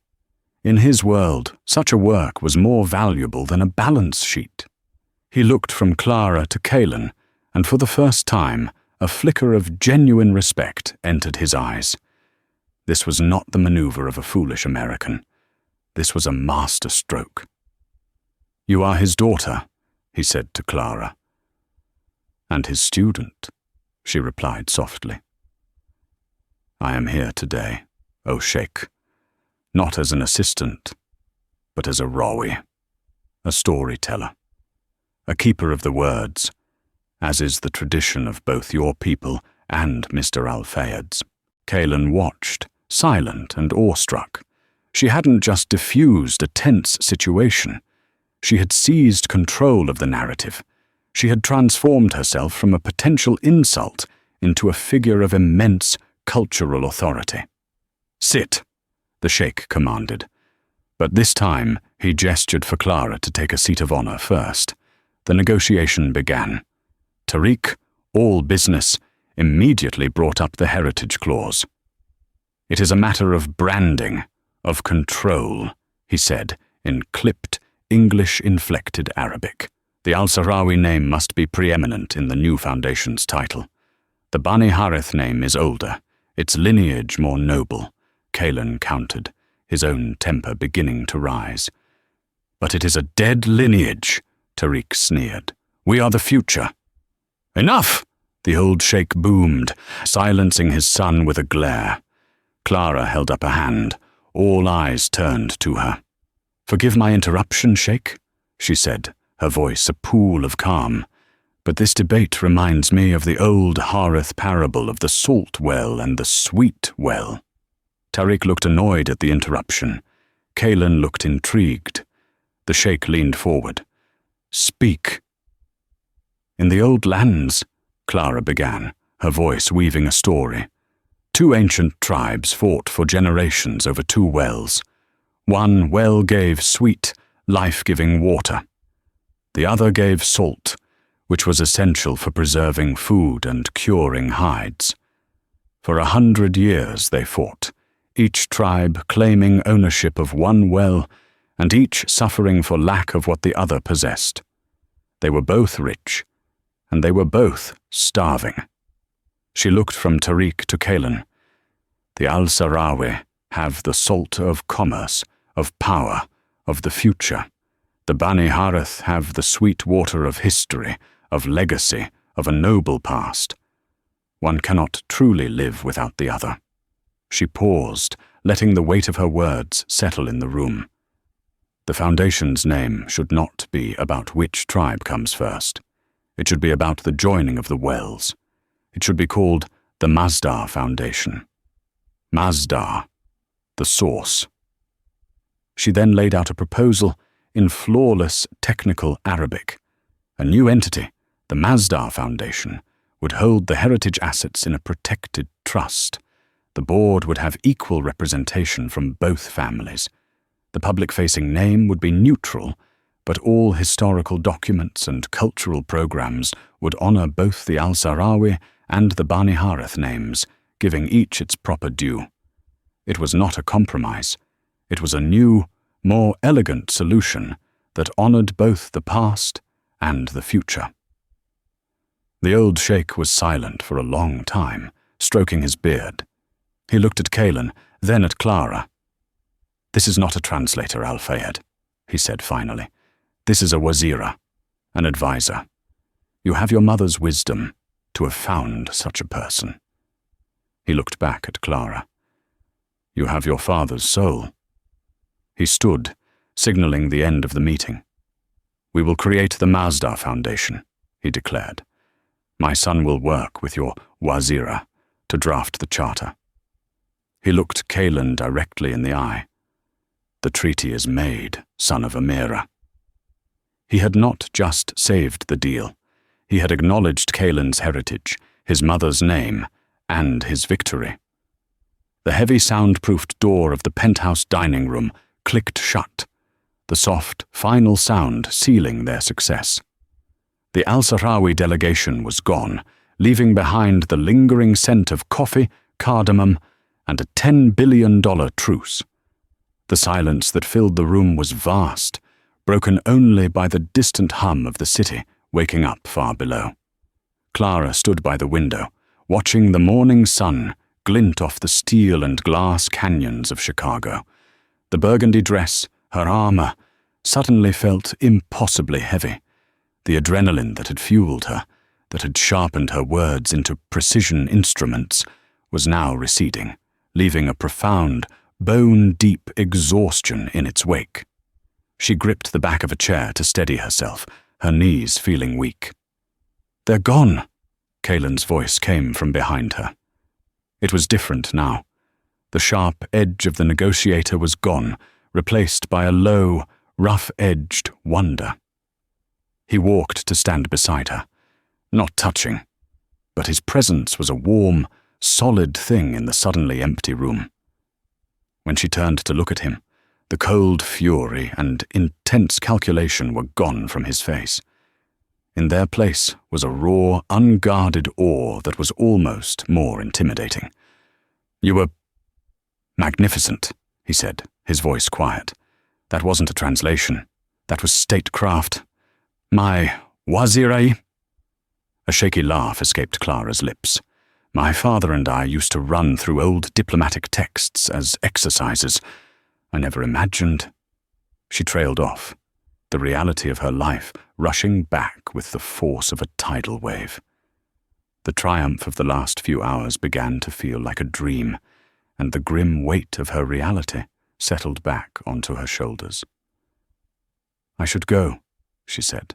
In his world, such a work was more valuable than a balance sheet. He looked from Clara to Kaelan, and for the first time, a flicker of genuine respect entered his eyes. This was not the maneuver of a foolish American. This was a master stroke. "You are his daughter," he said to Clara. "And his student," she replied softly. "I am here today, O Sheikh, not as an assistant, but as a rawi, a storyteller, a keeper of the words, as is the tradition of both your people and Mr. Al-Fayed's." Kaelan watched, silent and awestruck. She hadn't just diffused a tense situation. She had seized control of the narrative. She had transformed herself from a potential insult into a figure of immense cultural authority. "Sit," the sheikh commanded. But this time, he gestured for Clara to take a seat of honor first. The negotiation began. Tariq, all business, immediately brought up the heritage clause. "It is a matter of branding, of control," he said in clipped, English-inflected Arabic. "The Al-Sahrawi name must be preeminent in the new foundation's title. The Bani Harith name is older, its lineage more noble," Kaelan countered, his own temper beginning to rise. "But it is a dead lineage," Tariq sneered. "We are the future." "Enough!" the old sheikh boomed, silencing his son with a glare. Clara held up a hand. All eyes turned to her. "Forgive my interruption, sheikh," she said, her voice a pool of calm. "But this debate reminds me of the old Harith parable of the salt well and the sweet well." Tariq looked annoyed at the interruption. Kaelan looked intrigued. The sheikh leaned forward. "Speak." "In the old lands," Clara began, her voice weaving a story. Two ancient tribes fought for generations over two wells. One well gave sweet, life-giving water. The other gave salt, which was essential for preserving food and curing hides. For 100 years they fought, each tribe claiming ownership of one well and each suffering for lack of what the other possessed. They were both rich, and they were both starving. She looked from Tariq to Kalen. The Al-Sahrawi have the salt of commerce, of power, of the future. The Bani Harith have the sweet water of history, of legacy, of a noble past. One cannot truly live without the other. She paused, letting the weight of her words settle in the room. The Foundation's name should not be about which tribe comes first. It should be about the joining of the wells. It should be called the Masdar Foundation. Masdar, the source. She then laid out a proposal in flawless technical Arabic. A new entity, the Masdar Foundation, would hold the heritage assets in a protected trust. The board would have equal representation from both families. The public-facing name would be neutral, but all historical documents and cultural programs would honor both the Al-Sahrawi and the Bani Harith names, giving each its proper due. It was not a compromise. It was a new, more elegant solution that honored both the past and the future. The old sheikh was silent for a long time, stroking his beard. He looked at Kalen, then at Clara. "This is not a translator, Al-Fayed," he said finally. "This is a wazira, an advisor. You have your mother's wisdom to have found such a person." He looked back at Clara. "You have your father's soul." He stood, signaling the end of the meeting. "We will create the Masdar Foundation," he declared. "My son will work with your wazira to draft the charter." He looked Kalen directly in the eye. "The treaty is made, son of Amira." He had not just saved the deal. He had acknowledged Kalen's heritage, his mother's name, and his victory. The heavy soundproofed door of the penthouse dining room clicked shut, the soft, final sound sealing their success. The Al-Sahrawi delegation was gone, leaving behind the lingering scent of coffee, cardamom, and a $10 billion truce. The silence that filled the room was vast, broken only by the distant hum of the city waking up far below. Clara stood by the window, watching the morning sun glint off the steel and glass canyons of Chicago. The burgundy dress, her armor, suddenly felt impossibly heavy. The adrenaline that had fueled her, that had sharpened her words into precision instruments, was now receding, leaving a profound, bone-deep exhaustion in its wake. She gripped the back of a chair to steady herself, her knees feeling weak. "They're gone," Kalen's voice came from behind her. It was different now. The sharp edge of the negotiator was gone, replaced by a low, rough-edged wonder. He walked to stand beside her, not touching, but his presence was a warm, solid thing in the suddenly empty room. When she turned to look at him, the cold fury and intense calculation were gone from his face. In their place was a raw, unguarded awe that was almost more intimidating. "You were magnificent," he said, his voice quiet. "That wasn't a translation. That was statecraft. My waziri." A shaky laugh escaped Clara's lips. "My father and I used to run through old diplomatic texts as exercises. I never imagined." She trailed off, the reality of her life rushing back with the force of a tidal wave. The triumph of the last few hours began to feel like a dream, and the grim weight of her reality settled back onto her shoulders. "I should go," she said,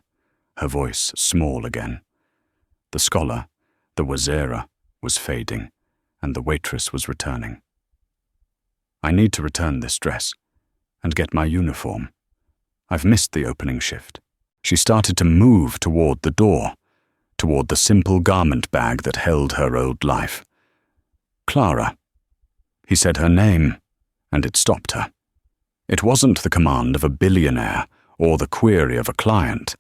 her voice small again. The scholar, the wazira, was fading, and the waitress was returning. "I need to return this dress and get my uniform. I've missed the opening shift." She started to move toward the door, toward the simple garment bag that held her old life. Clara. He said her name, and it stopped her. It wasn't the command of a billionaire or the query of a client.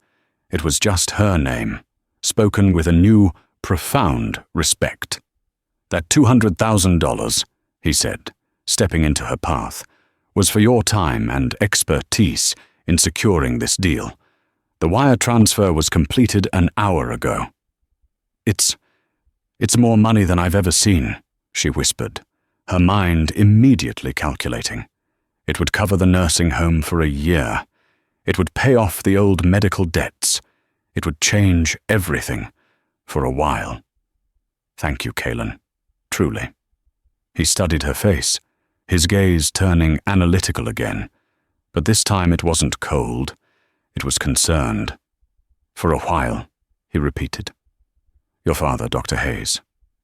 It was just her name, spoken with a new, profound respect. That $200,000, he said, stepping into her path, was for your time and expertise in securing this deal. The wire transfer was completed an hour ago. It's more money than I've ever seen, she whispered, her mind immediately calculating. It would cover the nursing home for a year. It would pay off the old medical debts. It would change everything, for a while. Thank you, Kaylin. Truly. He studied her face, his gaze turning analytical again, but this time it wasn't cold. It was concerned. For a while, he repeated. Your father, Dr. Hayes.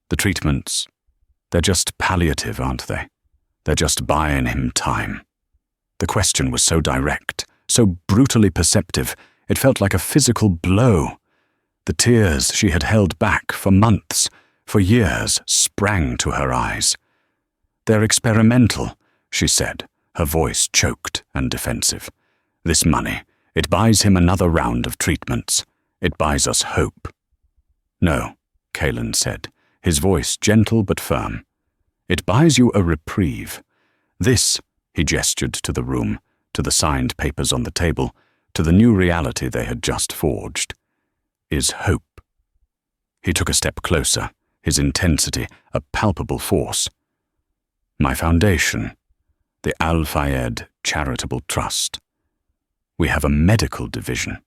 The treatments, they're just palliative, aren't they? They're just buying him time. The question was so direct, so brutally perceptive, it felt like a physical blow. The tears she had held back for months, for years, sprang to her eyes. They're experimental, she said, her voice choked and defensive. This money, it buys him another round of treatments. It buys us hope. No, Kaylin said, his voice gentle but firm. It buys you a reprieve. This, he gestured to the room, to the signed papers on the table, to the new reality they had just forged, is hope. He took a step closer, his intensity a palpable force. My foundation, the Al-Fayed Charitable Trust. We have a medical division.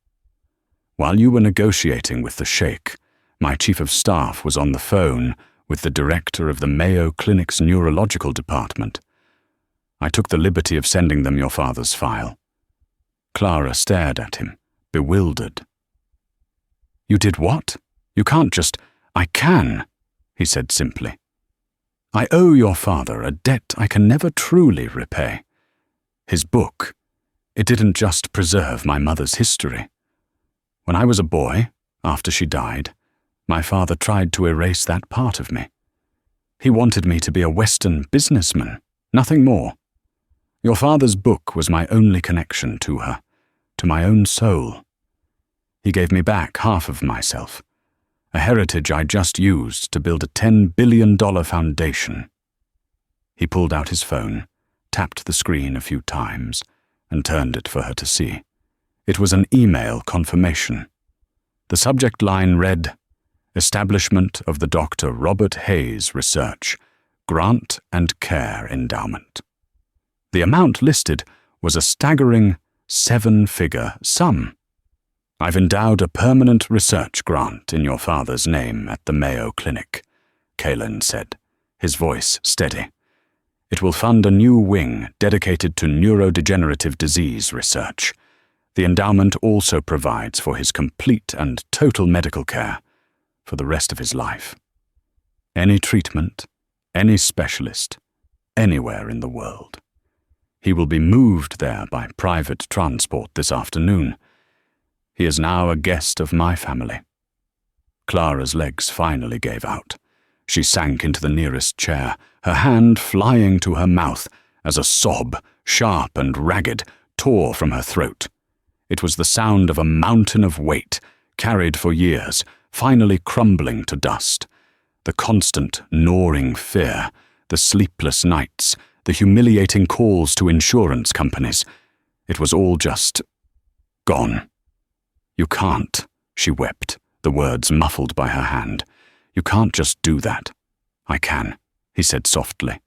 While you were negotiating with the Sheikh, my chief of staff was on the phone with the director of the Mayo Clinic's neurological department. I took the liberty of sending them your father's file. Clara stared at him, bewildered. You did what? You can't just... I can, he said simply. I owe your father a debt I can never truly repay. His book, it didn't just preserve my mother's history. When I was a boy, after she died, my father tried to erase that part of me. He wanted me to be a Western businessman, nothing more. Your father's book was my only connection to her, to my own soul. He gave me back half of myself, a heritage I just used to build a $10 billion foundation. He pulled out his phone, tapped the screen a few times, and turned it for her to see. It was an email confirmation. The subject line read, Establishment of the Dr. Robert Hayes Research, Grant and Care Endowment. The amount listed was a staggering 7-figure sum. I've endowed a permanent research grant in your father's name at the Mayo Clinic, Kaylin said, his voice steady. It will fund a new wing dedicated to neurodegenerative disease research. The endowment also provides for his complete and total medical care for the rest of his life. Any treatment, any specialist, anywhere in the world. He will be moved there by private transport this afternoon. He is now a guest of my family. Clara's legs finally gave out. She sank into the nearest chair, her hand flying to her mouth as a sob, sharp and ragged, tore from her throat. It was the sound of a mountain of weight, carried for years, finally crumbling to dust. The constant, gnawing fear, the sleepless nights, the humiliating calls to insurance companies. It was all just gone. You can't, she wept, the words muffled by her hand. You can't just do that. I can, he said softly.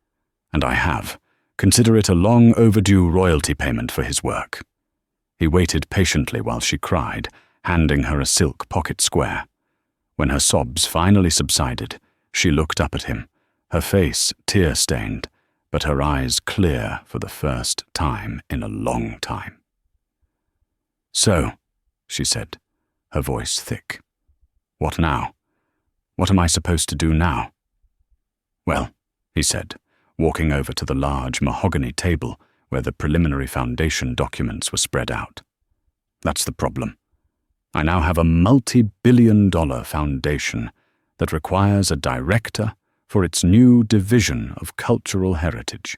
And I have. Consider it a long overdue royalty payment for his work. He waited patiently while she cried, handing her a silk pocket square. When her sobs finally subsided, she looked up at him, her face tear-stained, but her eyes clear for the first time in a long time. So, she said, her voice thick. What now? What am I supposed to do now? Well, he said, walking over to the large mahogany table where the preliminary foundation documents were spread out. That's the problem. I now have a multi-billion-dollar foundation that requires a director for its new division of cultural heritage.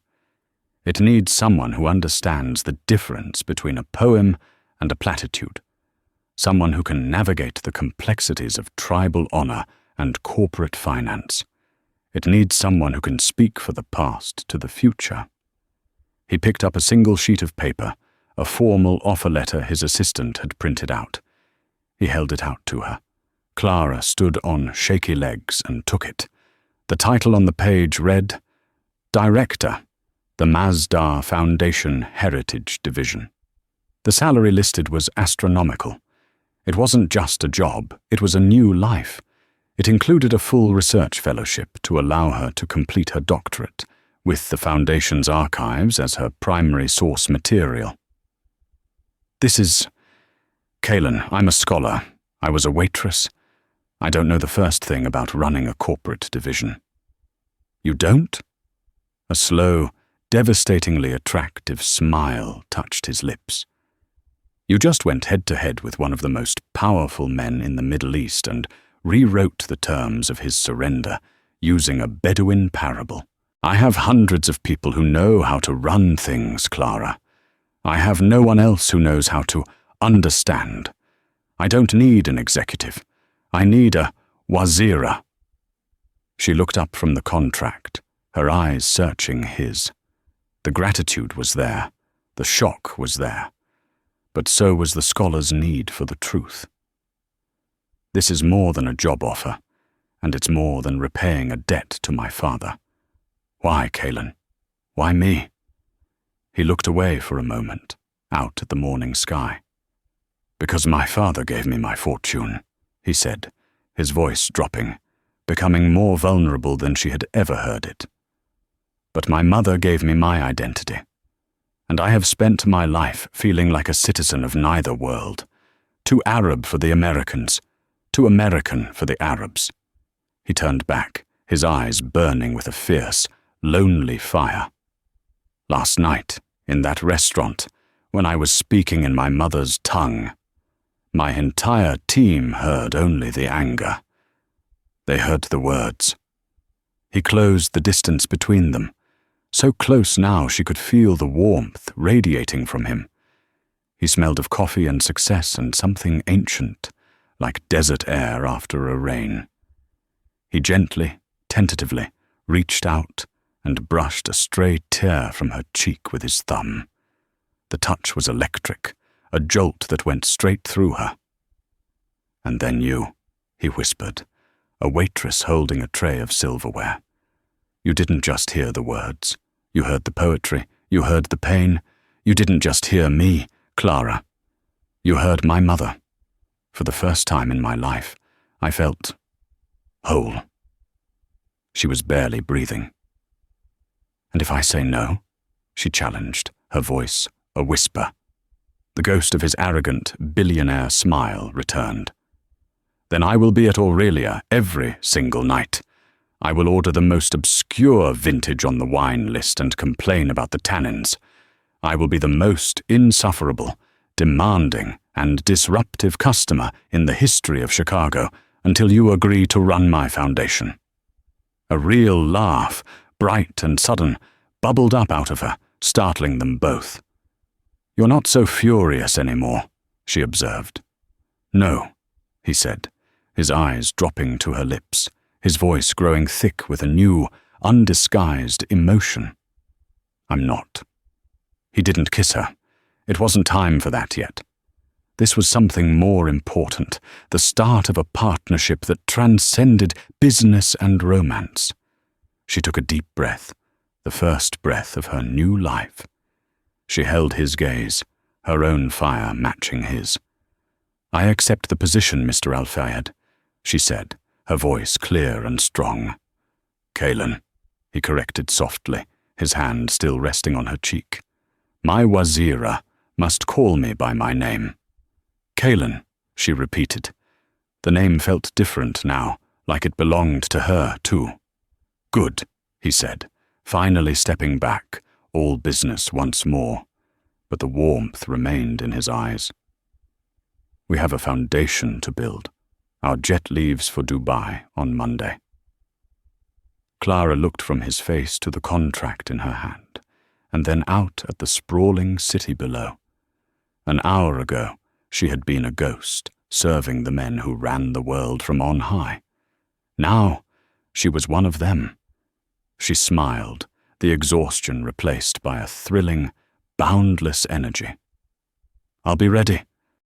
It needs someone who understands the difference between a poem and a platitude, someone who can navigate the complexities of tribal honor and corporate finance. It needs someone who can speak for the past to the future. He picked up a single sheet of paper, a formal offer letter his assistant had printed out. He held it out to her. Clara stood on shaky legs and took it. The title on the page read, Director, the Masdar Foundation Heritage Division. The salary listed was astronomical. It wasn't just a job, it was a new life. It included a full research fellowship to allow her to complete her doctorate, with the Foundation's archives as her primary source material. This is... Kaylin, I'm a scholar. I was a waitress. I don't know the first thing about running a corporate division. You don't? A slow, devastatingly attractive smile touched his lips. You just went head-to-head with one of the most powerful men in the Middle East and rewrote the terms of his surrender using a Bedouin parable. I have hundreds of people who know how to run things, Clara. I have no one else who knows how to understand. I don't need an executive. I need a wazira. She looked up from the contract, her eyes searching his. The gratitude was there, the shock was there, but so was the scholar's need for the truth. This is more than a job offer, and it's more than repaying a debt to my father. Why, Kaylin? Why me? He looked away for a moment, out at the morning sky. Because my father gave me my fortune, he said, his voice dropping, becoming more vulnerable than she had ever heard it. But my mother gave me my identity, and I have spent my life feeling like a citizen of neither world, too Arab for the Americans, too American for the Arabs. He turned back, his eyes burning with a fierce, lonely fire. Last night, in that restaurant, when I was speaking in my mother's tongue, my entire team heard only the anger. They heard the words. He closed the distance between them, so close now she could feel the warmth radiating from him. He smelled of coffee and success and something ancient, like desert air after a rain. He gently, tentatively, reached out and brushed a stray tear from her cheek with his thumb. The touch was electric, a jolt that went straight through her. And then you, he whispered, a waitress holding a tray of silverware. You didn't just hear the words. You heard the poetry. You heard the pain. You didn't just hear me, Clara. You heard my mother. For the first time in my life, I felt whole. She was barely breathing. And if I say no? She challenged, her voice a whisper. The ghost of his arrogant, billionaire smile returned. Then I will be at Aurelia every single night. I will order the most obscure vintage on the wine list and complain about the tannins. I will be the most insufferable, demanding, and disruptive customer in the history of Chicago until you agree to run my foundation. A real laugh, bright and sudden, bubbled up out of her, startling them both. You're not so furious anymore, she observed. No, he said, his eyes dropping to her lips, his voice growing thick with a new, undisguised emotion. I'm not. He didn't kiss her. It wasn't time for that yet. This was something more important, the start of a partnership that transcended business and romance. She took a deep breath, the first breath of her new life. She held his gaze, her own fire matching his. I accept the position, Mr. Al-Fayed, she said, her voice clear and strong. Kaylin, he corrected softly, his hand still resting on her cheek. My wazira must call me by my name. Kaylin, she repeated. The name felt different now, like it belonged to her too. Good, he said, finally stepping back, all business once more, but the warmth remained in his eyes. We have a foundation to build. Our jet leaves for Dubai on Monday." Clara looked from his face to the contract in her hand, and then out at the sprawling city below. An hour ago, she had been a ghost, serving the men who ran the world from on high. Now, she was one of them. She smiled, the exhaustion replaced by a thrilling, boundless energy. "I'll be ready,"